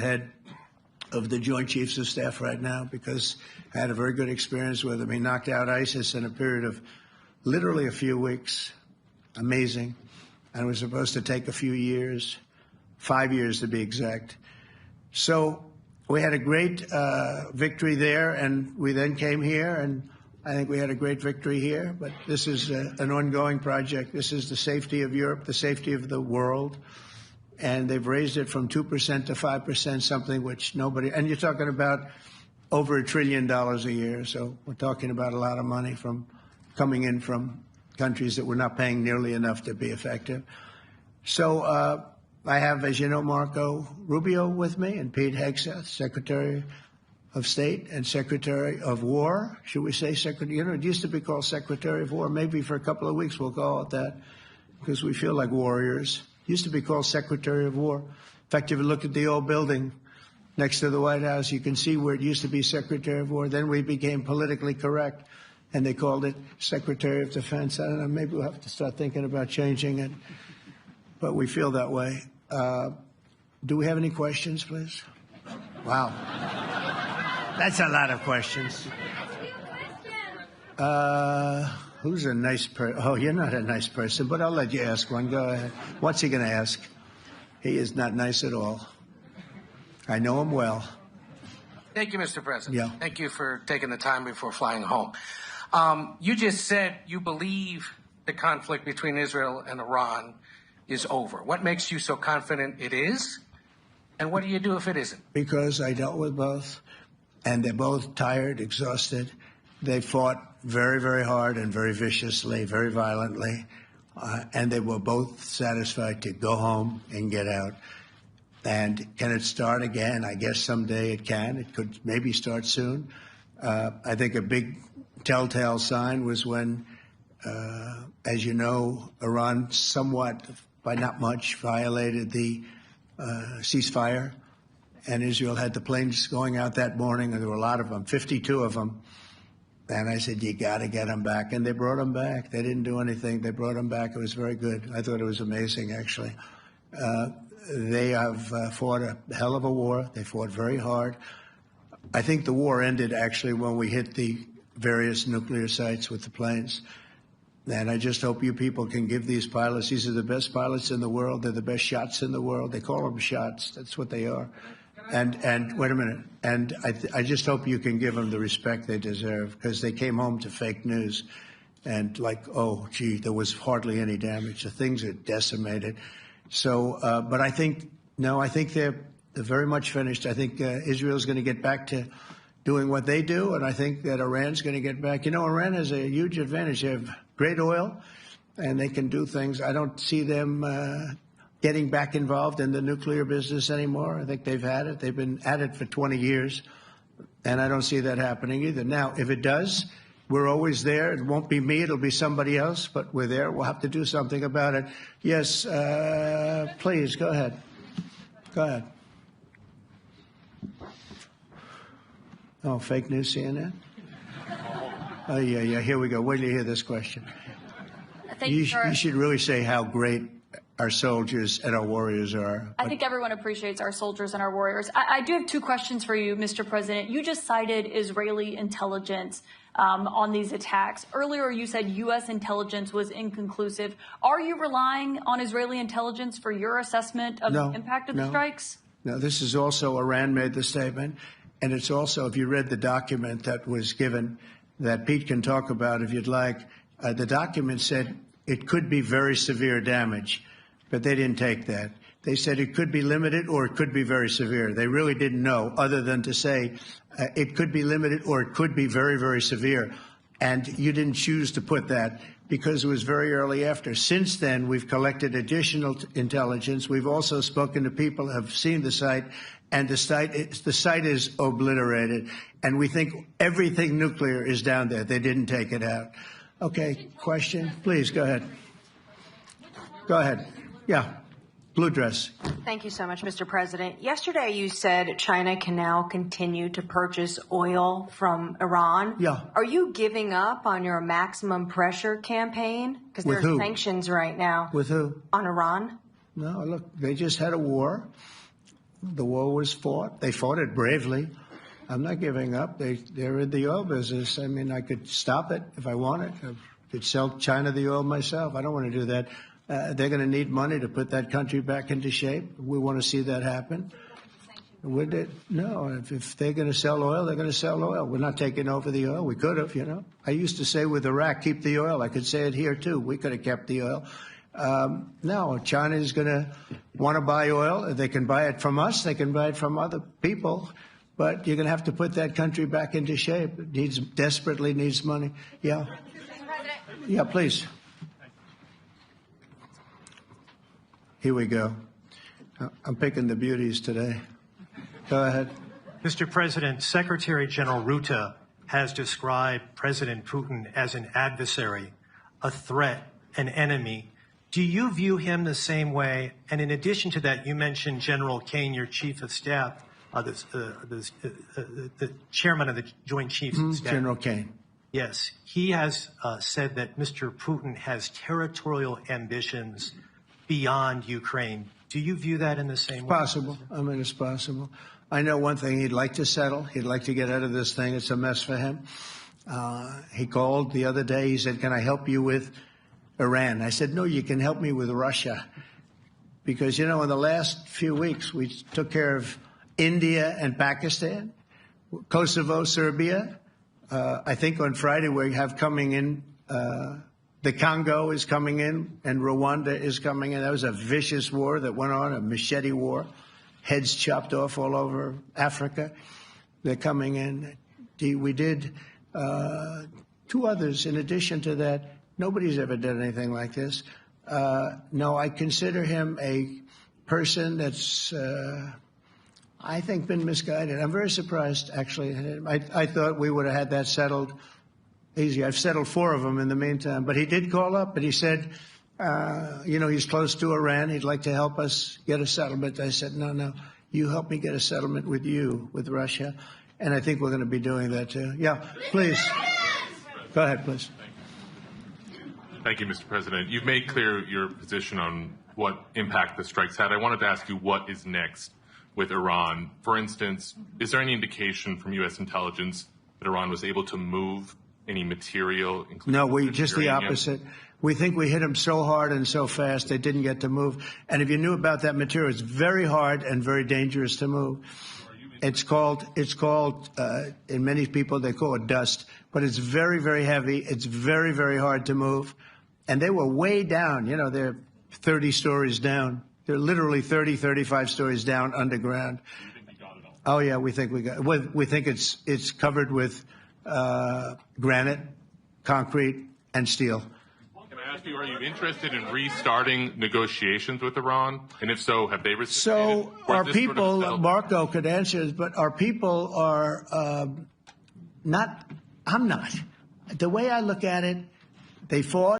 head of the Joint Chiefs of Staff right now because I had a very good experience with him. He knocked out ISIS in a period of literally a few weeks. Amazing. And it was supposed to take a few years, 5 years to be exact. So we had a great victory there, and we then came here, and I think we had a great victory here. But this is an ongoing project. This is the safety of Europe, the safety of the world. And they've raised it from 2% to 5%, something which nobody, and you're talking about over $1 trillion a year. So we're talking about a lot of money from coming in from countries that we're not paying nearly enough to be effective. So I have, as you know, Marco Rubio with me and Pete Hegseth, Secretary of State and Secretary of War. Should we say Secretary? You know, it used to be called Secretary of War. Maybe for a couple of weeks we'll call it that because we feel like warriors. Used to be called Secretary of War. In fact, if you look at the old building next to the White House, you can see where it used to be Secretary of War. Then we became politically correct, and they called it Secretary of Defense. I don't know, maybe we'll have to start thinking about changing it, but we feel that way. Do we have any questions, please? Wow. That's a lot of questions. Who's a nice person? Oh, you're not a nice person, but I'll let you ask one. Go ahead. What's he going to ask? He is not nice at all. I know him well. Thank you, Mr. President. Yeah. Thank you for taking the time before flying home. You just said you believe the conflict between Israel and Iran is over. What makes you so confident it is? And what do you do if it isn't? Because I dealt with both, and they're both tired, exhausted. They fought very, very hard and very viciously, very violently, and they were both satisfied to go home and get out. And can it start again? I guess someday it can. It could maybe start soon. I think a big telltale sign was when, as you know, Iran somewhat, by not much, violated the ceasefire, and Israel had the planes going out that morning, and there were a lot of them, 52 of them. And I said, you got to get them back. And they brought them back. They didn't do anything. They brought them back. It was very good. I thought it was amazing, actually. They have fought a hell of a war. They fought very hard. I think the war ended, actually, when we hit the various nuclear sites with the planes. And I just hope you people can give these pilots, these are the best pilots in the world. They're the best shots in the world. They call them shots. That's what they are. And wait a minute. And I just hope you can give them the respect they deserve, because they came home to fake news. And like, oh, gee, there was hardly any damage. The things are decimated. So, but I think, no, I think they're very much finished. I think Israel's going to get back to doing what they do. And I think that Iran's going to get back. You know, Iran has a huge advantage. They have great oil, and they can do things. I don't see them getting back involved in the nuclear business anymore. I think they've had it. They've been at it for 20 years, and I don't see that happening either. Now, if it does, we're always there. It won't be me. It'll be somebody else, but we're there. We'll have to do something about it. Yes, please, go ahead. Go ahead. Oh, fake news, CNN? Oh, yeah, here we go. Wait till you hear this question. You should really say how great our soldiers and our warriors are. I think everyone appreciates our soldiers and our warriors. I do have two questions for you, Mr. President. You just cited Israeli intelligence on these attacks. Earlier, you said U.S. intelligence was inconclusive. Are you relying on Israeli intelligence for your assessment of the impact of the strikes? No, this is also, Iran made the statement. And it's also, if you read the document that was given, that Pete can talk about if you'd like, the document said it could be very severe damage. But they didn't take that. They said it could be limited or it could be very severe. They really didn't know, other than to say it could be limited or it could be very, very severe. And you didn't choose to put that because it was very early after. Since then, we've collected additional intelligence. We've also spoken to people who have seen the site, and the site is obliterated. And we think everything nuclear is down there. They didn't take it out. Okay, question? Please, go ahead. Go ahead. Yeah, blue dress. Thank you so much, Mr. President. Yesterday you said China can now continue to purchase oil from Iran. Yeah. Are you giving up on your maximum pressure campaign? Because there are sanctions right now. With who? On Iran. No, look, they just had a war. The war was fought. They fought it bravely. I'm not giving up. They're in the oil business. I mean, I could stop it if I wanted. I could sell China the oil myself. I don't want to do that. They're going to need money to put that country back into shape. We want to see that happen. Would it? No. If they're going to sell oil, they're going to sell oil. We're not taking over the oil. We could have, you know. I used to say with Iraq, keep the oil. I could say it here, too. We could have kept the oil. No, China is going to want to buy oil. They can buy it from us. They can buy it from other people. But you're going to have to put that country back into shape. It desperately needs money. Yeah. Yeah, please. Here we go. I'm picking the beauties today. Go ahead. Mr. President, Secretary General Rutte has described President Putin as an adversary, a threat, an enemy. Do you view him the same way? And in addition to that, you mentioned General Kane, your chief of staff, the chairman of the Joint Chiefs of Staff. General Kane. Yes. He has said that Mr. Putin has territorial ambitions beyond Ukraine. Do you view that in the same way? Possible. I mean, it's possible. I know one thing. He'd like to settle. He'd like to get out of this thing. It's a mess for him. He called the other day. He said, can I help you with Iran? I said, no, you can help me with Russia. Because, you know, in the last few weeks, we took care of India and Pakistan, Kosovo, Serbia. I think on Friday we have coming in, the Congo is coming in and Rwanda is coming in. That was a vicious war that went on, a machete war, heads chopped off all over Africa. They're coming in. We did 2 others in addition to that. Nobody's ever done anything like this. No, I consider him a person that's, I think, been misguided. I'm very surprised, actually. I thought we would have had that settled easy. I've settled 4 of them in the meantime. But he did call up, and he said, you know, he's close to Iran. He'd like to help us get a settlement. I said, no, you help me get a settlement with you, with Russia. And I think we're going to be doing that, too. Yeah, please. Go ahead, please. Thank you, Mr. President. You've made clear your position on what impact the strikes had. I wanted to ask you what is next with Iran. For instance, is there any indication from U.S. intelligence that Iran was able to move any material? No, just the opposite. We think we hit them so hard and so fast they didn't get to move. And if you knew about that material, it's very hard and very dangerous to move. It's called, in many people, they call it dust, but it's very, very heavy. It's very, very hard to move. And they were way down. You know, they're 30 stories down. They're literally 30, 35 stories down underground. Oh, yeah, we think we got it. We think it's covered with granite, concrete, and steel. Can I ask you, are you interested in restarting negotiations with Iran? And if so, have they reciprocated? So our people, Marco could answer this, but our people are not, I'm not. The way I look at it, they fought.